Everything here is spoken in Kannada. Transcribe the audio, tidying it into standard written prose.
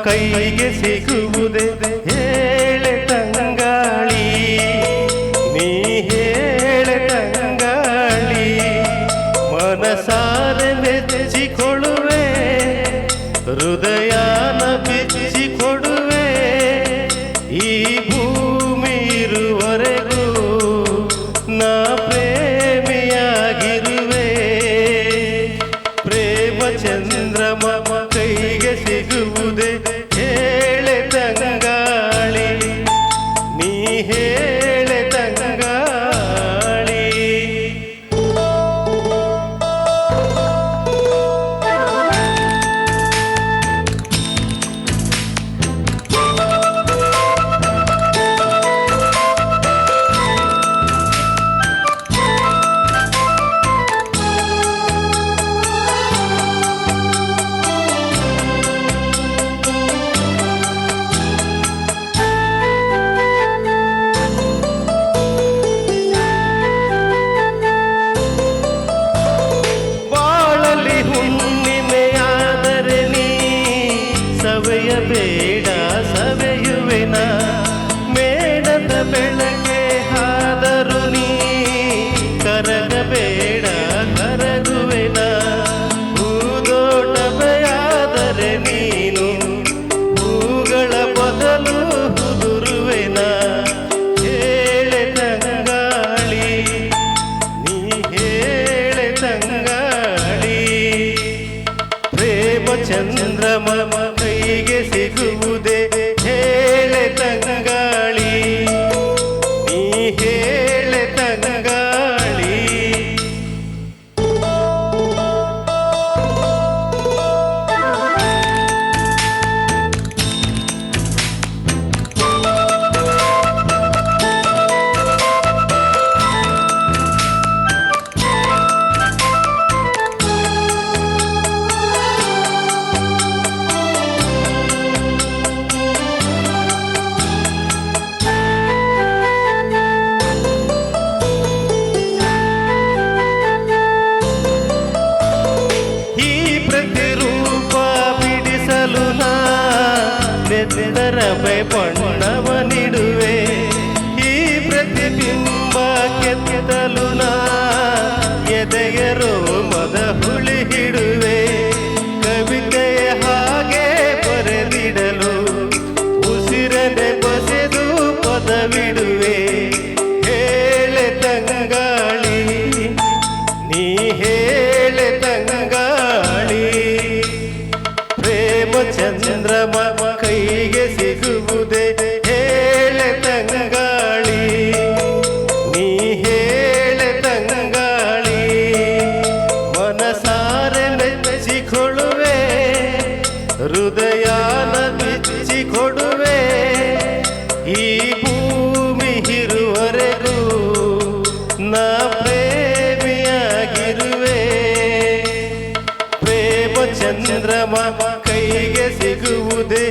ಕೈಗೆ ಸಿಗುವುದೇ ಹೇಳೆ ತಂಗಾಳಿ, ನೀ ಹೇಳೆ ತಂಗಾಳಿ. ಮನಸಾರೆ ಮೆಚ್ಚಿಕೊಳ್ಳುವೆ, ಹೃದಯನ ಬಿಚ್ಚಿಕೊಡುವೆ. ಈ ಭೂಮಿ ಇರುವರೆಗೂ ನಾ ಪ್ರೇಮಿಯಾಗಿರುವೆ. ಪ್ರೇಮ ಚಂದ್ರಮ ಕೈಗೆ ಸಿಗುವುದೇ ಹೇಳೆ ತಂಗಾಳಿ, ನೀ ಹೇಳೆ ತಂಗಾಳಿ. ಸವೆಯಬೇಡ ಸವೆಯುವೆನ, ಮೇಣದ ಬೆಳಗ್ಗೆ ಹಾದರು ನೀ ಕರಗಬೇಡ ಕರಗುವೆನ. ಹೂದೋಟವೆಯಾದರೆ ನೀನು ಹೂಗಳ ಬದಲು ಉದುರುವೆನ. ಹೇಳೆ ತಂಗಾಳಿ, ನೀ ಹೇಳೆ ತಂಗಾಳಿ. ಪ್ರೇಮ ಚಂದ್ರಮ ಕೈಗೆ ಸಿಗುವುದೇ ಹೇಳೆ ತಂಗಾಳಿ, ನೀ ಹೇಳೆ ತಂಗಾಳಿ. ನೆತ್ತರವೇ ಬಣ್ಣವ ನೀಡುವೆ, ಈ ಪ್ರತಿಬಿಂಬ ಕೆತ್ತಲು ನಾ ಎದೆಯರು ಮದ ಹುಳಿ ಹಿಡುವೆ. ಕವಿತೆಯ ಹಾಗೆ ಬರೆದಿಡಲು ಉಸಿರನೆ ಬಸೆದು ಪದವಿಡುವೆ. ಹೇಳೆ ತಂಗಾಳಿ, ನೀ ಹೇಳೆ ತಂಗಾಳಿ. ಪ್ರೇಮ ಚಂದ್ರಮ ಕೈಗೆ ಸಿಗುವುದೇ ಹೇಳೆ ತಂಗಾಳಿ, ನೀ ಹೇಳೆ ತಂಗಾಳಿ. ಮನಸಾರೆ ಮೆಚ್ಚಿಕೊಳ್ಳುವೆ, ಹೃದಯನ ಬಿಚ್ಚಿಕೊಡುವೆ. ಈ ಭೂಮಿ ಇರುವರೆಗೂ ನಾ ಪ್ರೇಮಿಯಾಗಿರುವೆ. ಪ್ರೇಮ ಚಂದ್ರಮ ಕೈಗೆ ಸಿಗುವುದೇ